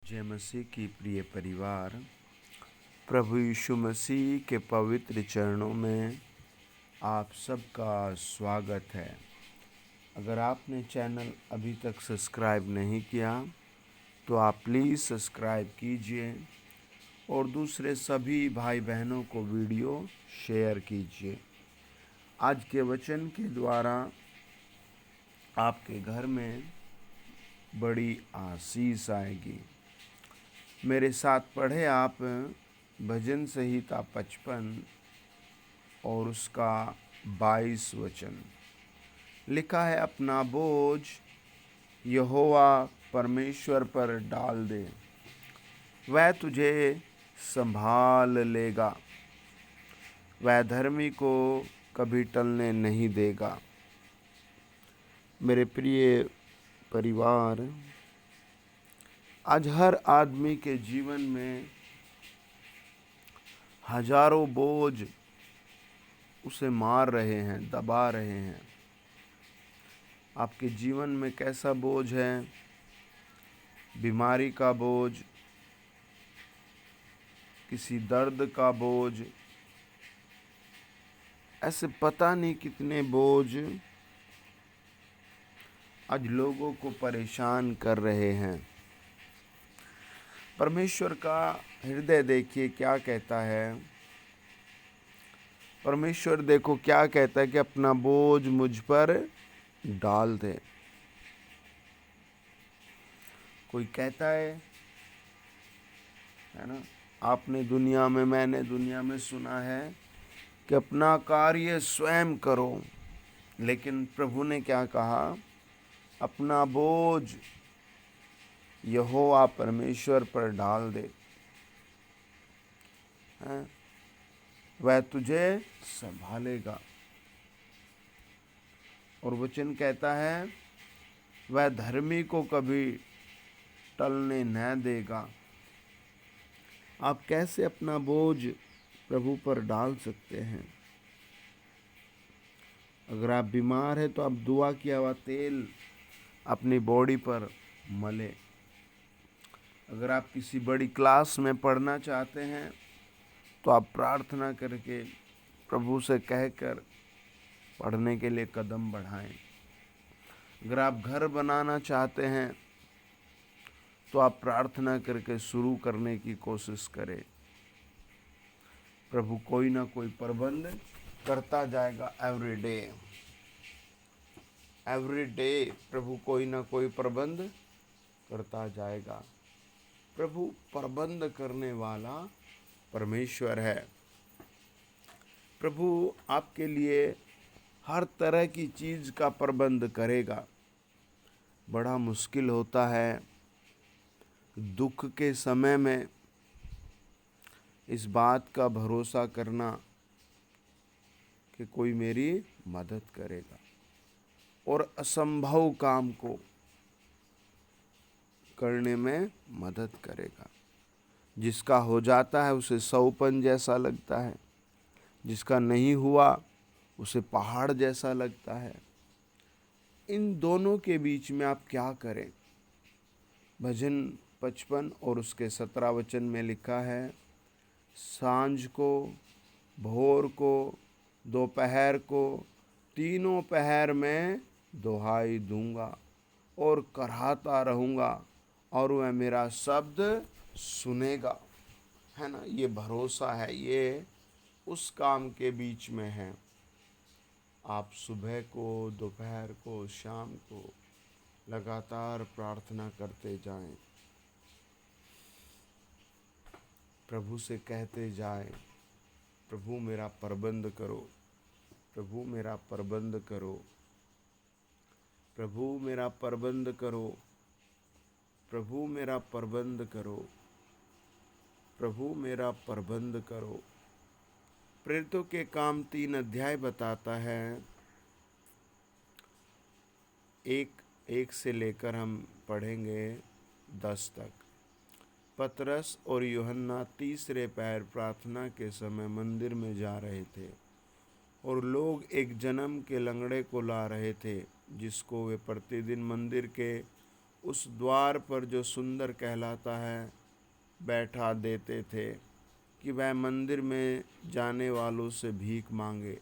जय मसीह की प्रिय परिवार, प्रभु यीशु मसीह के पवित्र चरणों में आप सबका स्वागत है। अगर आपने चैनल अभी तक सब्सक्राइब नहीं किया तो आप प्लीज़ सब्सक्राइब कीजिए और दूसरे सभी भाई बहनों को वीडियो शेयर कीजिए। आज के वचन के द्वारा आपके घर में बड़ी आशीष आएगी। मेरे साथ पढ़े आप भजन संहिता 55 और उसका 22 वचन। लिखा है, अपना बोझ यहोवा परमेश्वर पर डाल दे, वह तुझे संभाल लेगा, वह धर्मी को कभी टलने नहीं देगा। मेरे प्रिय परिवार, आज हर आदमी के जीवन में हजारों बोझ उसे मार रहे हैं, दबा रहे हैं। आपके जीवन में कैसा बोझ है? बीमारी का बोझ, किसी दर्द का बोझ, ऐसे पता नहीं कितने बोझ आज लोगों को परेशान कर रहे हैं। परमेश्वर का हृदय देखिए क्या कहता है। परमेश्वर देखो क्या कहता है कि अपना बोझ मुझ पर डाल दे। कोई कहता है ना, आपने दुनिया में, मैंने दुनिया में सुना है कि अपना कार्य स्वयं करो, लेकिन प्रभु ने क्या कहा? अपना बोझ यहोवा परमेश्वर पर डाल दे, वह तुझे संभालेगा। और वचन कहता है, वह धर्मी को कभी टलने न देगा। आप कैसे अपना बोझ प्रभु पर डाल सकते हैं? अगर आप बीमार हैं तो आप दुआ किया हुआ तेल अपनी बॉडी पर मले। अगर आप किसी बड़ी क्लास में पढ़ना चाहते हैं तो आप प्रार्थना करके प्रभु से कहकर पढ़ने के लिए कदम बढ़ाएं। अगर आप घर बनाना चाहते हैं तो आप प्रार्थना करके शुरू करने की कोशिश करें। प्रभु कोई ना कोई प्रबंध करता जाएगा। एवरी डे प्रभु कोई ना कोई प्रबंध करता जाएगा। प्रभु प्रबंध करने वाला परमेश्वर है। प्रभु आपके लिए हर तरह की चीज़ का प्रबंध करेगा। बड़ा मुश्किल होता है दुख के समय में इस बात का भरोसा करना कि कोई मेरी मदद करेगा और असंभव काम को करने में मदद करेगा। जिसका हो जाता है उसे सौपन जैसा लगता है, जिसका नहीं हुआ उसे पहाड़ जैसा लगता है। इन दोनों के बीच में आप क्या करें? भजन 55 और उसके 17 वचन में लिखा है, सांझ को, भोर को, दोपहर को, तीनों पहर में दुहाई दूंगा और कराहता रहूँगा और वह मेरा शब्द सुनेगा। है ना, ये भरोसा है, ये उस काम के बीच में है। आप सुबह को, दोपहर को, शाम को लगातार प्रार्थना करते जाएं। प्रभु से कहते जाएं, प्रभु मेरा प्रबंध करो, प्रभु मेरा प्रबंध करो, प्रभु मेरा प्रबंध करो, प्रभु मेरा प्रबंध करो, प्रभु मेरा प्रबंध करो। प्रेरितों के काम 3 अध्याय बताता है। एक से लेकर हम पढ़ेंगे 10 तक। पतरस और यूहन्ना तीसरे पहर प्रार्थना के समय मंदिर में जा रहे थे और लोग एक जन्म के लंगड़े को ला रहे थे, जिसको वे प्रतिदिन मंदिर के उस द्वार पर जो सुंदर कहलाता है बैठा देते थे कि वह मंदिर में जाने वालों से भीख मांगे।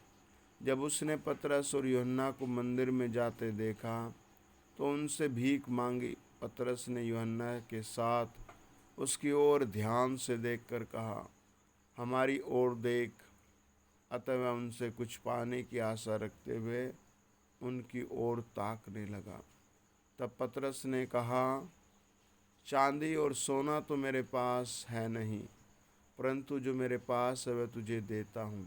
जब उसने पतरस और यूहन्ना को मंदिर में जाते देखा तो उनसे भीख मांगी। पतरस ने यूहन्ना के साथ उसकी ओर ध्यान से देखकर कहा, हमारी ओर देख। अतः वह उनसे कुछ पाने की आशा रखते हुए उनकी ओर ताकने लगा। तब पतरस ने कहा, चांदी और सोना तो मेरे पास है नहीं, परंतु जो मेरे पास है वह तुझे देता हूँ।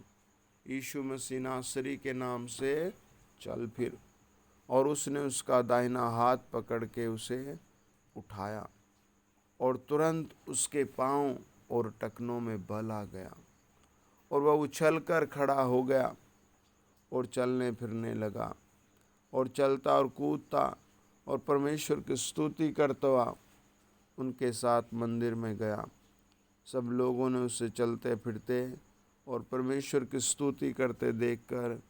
यीशु मसीह नासरी के नाम से चल फिर। और उसने उसका दाहिना हाथ पकड़ के उसे उठाया और तुरंत उसके पांव और टखनों में बल आ गया और वह उछलकर खड़ा हो गया और चलने फिरने लगा और चलता और कूदता और परमेश्वर की स्तुति करता हुआ उनके साथ मंदिर में गया। सब लोगों ने उसे चलते फिरते और परमेश्वर की स्तुति करते देखकर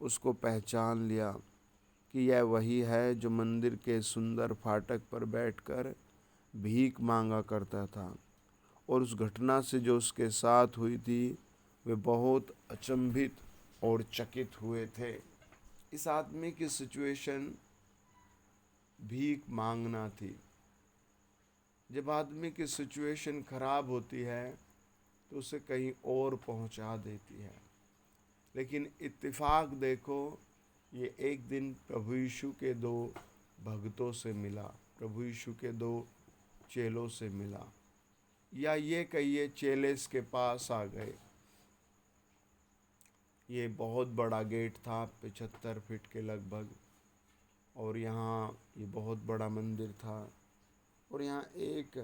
उसको पहचान लिया कि यह वही है जो मंदिर के सुंदर फाटक पर बैठकर भीख मांगा करता था। और उस घटना से जो उसके साथ हुई थी वे बहुत अचंभित और चकित हुए थे। इस आदमी की सिचुएशन भीख मांगना थी। जब आदमी की सिचुएशन खराब होती है तो उसे कहीं और पहुंचा देती है। लेकिन इत्तेफाक देखो, ये एक दिन प्रभु यीशु के दो भक्तों से मिला, प्रभु यीशु के दो चेलों से मिला, या ये कहिए चेले इसके पास आ गए। ये बहुत बड़ा गेट था, 75 फीट के लगभग, और यहाँ ये बहुत बड़ा मंदिर था। और यहाँ एक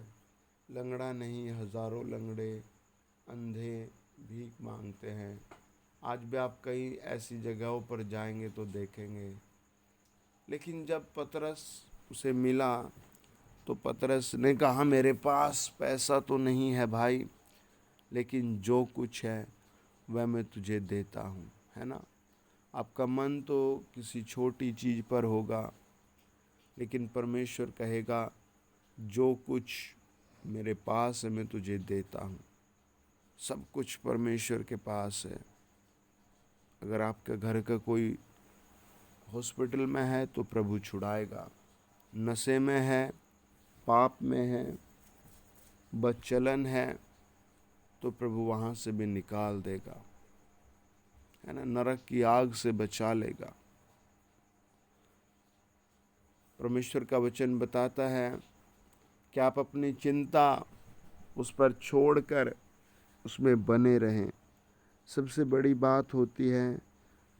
लंगड़ा नहीं, हज़ारों लंगड़े अंधे भीख मांगते हैं। आज भी आप कई ऐसी जगहों पर जाएंगे तो देखेंगे। लेकिन जब पतरस उसे मिला तो पतरस ने कहा, मेरे पास पैसा तो नहीं है भाई, लेकिन जो कुछ है वह मैं तुझे देता हूँ, है ना। आपका मन तो किसी छोटी चीज़ पर होगा, लेकिन परमेश्वर कहेगा, जो कुछ मेरे पास है मैं तुझे देता हूँ। सब कुछ परमेश्वर के पास है। अगर आपके घर का कोई हॉस्पिटल में है तो प्रभु छुड़ाएगा, नशे में है, पाप में है, बदचलन है तो प्रभु वहाँ से भी निकाल देगा, है ना। नरक की आग से बचा लेगा। परमेश्वर का वचन बताता है कि आप अपनी चिंता उस पर छोड़कर उसमें बने रहें। सबसे बड़ी बात होती है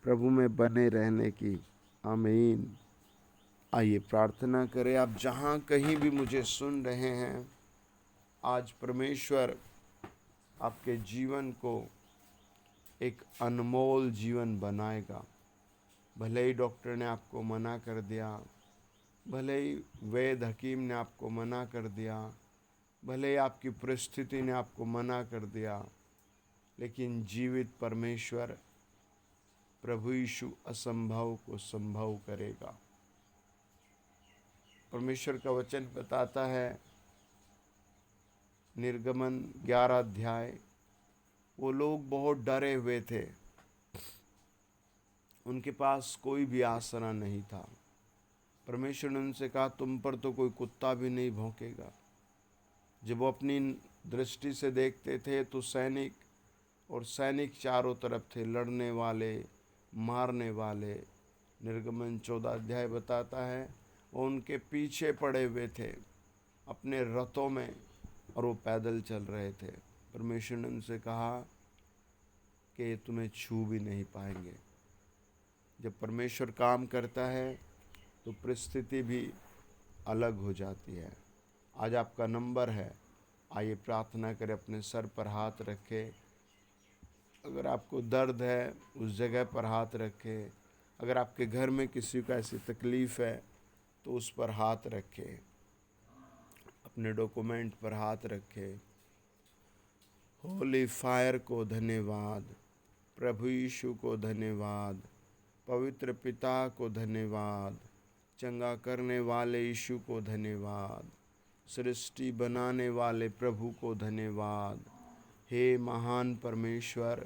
प्रभु में बने रहने की। आमीन। आइए प्रार्थना करें। आप जहाँ कहीं भी मुझे सुन रहे हैं, आज परमेश्वर आपके जीवन को एक अनमोल जीवन बनाएगा। भले ही डॉक्टर ने आपको मना कर दिया, भले ही वैद्य हकीम ने आपको मना कर दिया, भले ही आपकी परिस्थिति ने आपको मना कर दिया, लेकिन जीवित परमेश्वर प्रभु यीशु असंभव को संभव करेगा। परमेश्वर का वचन बताता है, निर्गमन 11 अध्याय, वो लोग बहुत डरे हुए थे, उनके पास कोई भी आसरा नहीं था। परमेश्वर ने उनसे कहा, तुम पर तो कोई कुत्ता भी नहीं भौंकेगा। जब वो अपनी दृष्टि से देखते थे तो सैनिक चारों तरफ थे, लड़ने वाले, मारने वाले। निर्गमन 14 अध्याय बताता है वो उनके पीछे पड़े हुए थे अपने रथों में, और वो पैदल चल रहे थे। परमेश्वर ने उनसे कहा कि ये तुम्हें छू भी नहीं पाएंगे। जब परमेश्वर काम करता है तो परिस्थिति भी अलग हो जाती है। आज आपका नंबर है, आइए प्रार्थना करें। अपने सर पर हाथ रखें। अगर आपको दर्द है उस जगह पर हाथ रखें। अगर आपके घर में किसी को ऐसी तकलीफ़ है तो उस पर हाथ रखें। अपने डॉक्यूमेंट पर हाथ रखें। होली फायर को धन्यवाद, प्रभु यीशु को धन्यवाद, पवित्र पिता को धन्यवाद, चंगा करने वाले यीशु को धन्यवाद। सृष्टि बनाने वाले प्रभु को धन्यवाद। हे महान परमेश्वर,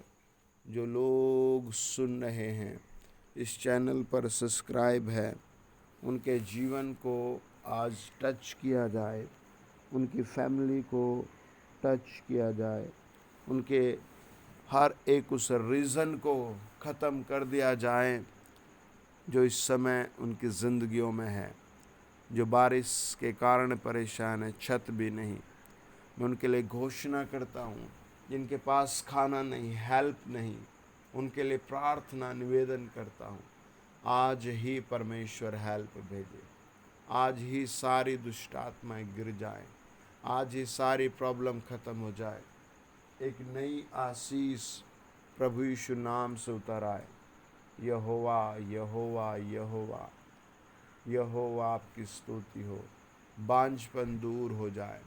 जो लोग सुन रहे हैं, इस चैनल पर सब्सक्राइब है, उनके जीवन को आज टच किया जाए, उनकी फैमिली को टच किया जाए, उनके हर एक उस रीज़न को ख़त्म कर दिया जाए जो इस समय उनकी ज़िंदगियों में है, जो बारिश के कारण परेशान है, छत भी नहीं। मैं उनके लिए घोषणा करता हूँ, जिनके पास खाना नहीं, हेल्प नहीं, उनके लिए प्रार्थना निवेदन करता हूँ, आज ही परमेश्वर हेल्प भेजे। आज ही सारी दुष्ट आत्माएं गिर जाए, आज ही सारी प्रॉब्लम ख़त्म हो जाए। एक नई आशीष प्रभु यीशु नाम से उतर आए। यहोवा यहोवा यहोवा यहोवा आपकी स्तुति हो। बांझपन दूर हो जाए,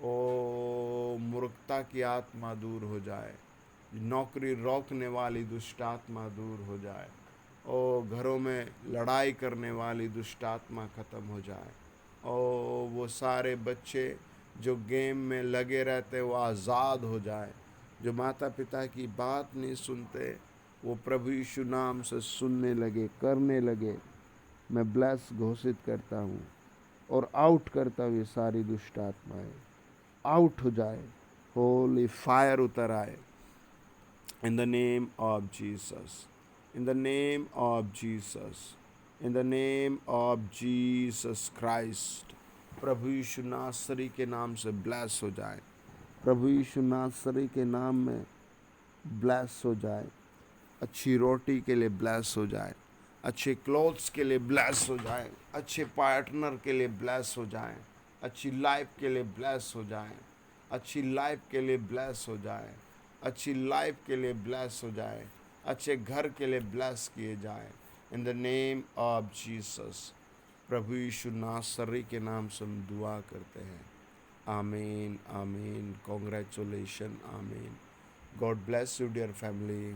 ओ मूर्खता की आत्मा दूर हो जाए, नौकरी रोकने वाली दुष्ट आत्मा दूर हो जाए, ओ घरों में लड़ाई करने वाली दुष्ट आत्मा ख़त्म हो जाए, ओ वो सारे बच्चे जो गेम में लगे रहते वो आज़ाद हो जाए, जो माता पिता की बात नहीं सुनते वो प्रभु यीशु नाम से सुनने लगे, करने लगे। मैं ब्लेस घोषित करता हूँ और आउट करता हूँ, ये सारी दुष्ट आत्माएं आउट हो जाए, होली फायर उतर आए। In the name of Jesus, in the name of Jesus, in the name of Jesus Christ, प्रभु यीशु नासरी के नाम से ब्लेस हो जाए, प्रभु यीशु नासरी के नाम में ब्लेस हो जाए। अच्छी रोटी के लिए ब्लेस हो जाए, अच्छे क्लोथ्स के लिए ब्लेस हो जाए, अच्छे पार्टनर के लिए ब्लेस हो जाए, अच्छी लाइफ के लिए ब्लेस हो जाए, अच्छी लाइफ के लिए ब्लेस हो जाए, अच्छी लाइफ के लिए ब्लेस हो जाए, अच्छे घर के लिए ब्लेस किए जाए। In the name of Jesus, प्रभु यीशु नासरी के नाम से हम दुआ करते हैं। आमीन आमीन। कॉन्ग्रेचुलेशन। आमीन। God bless you dear family.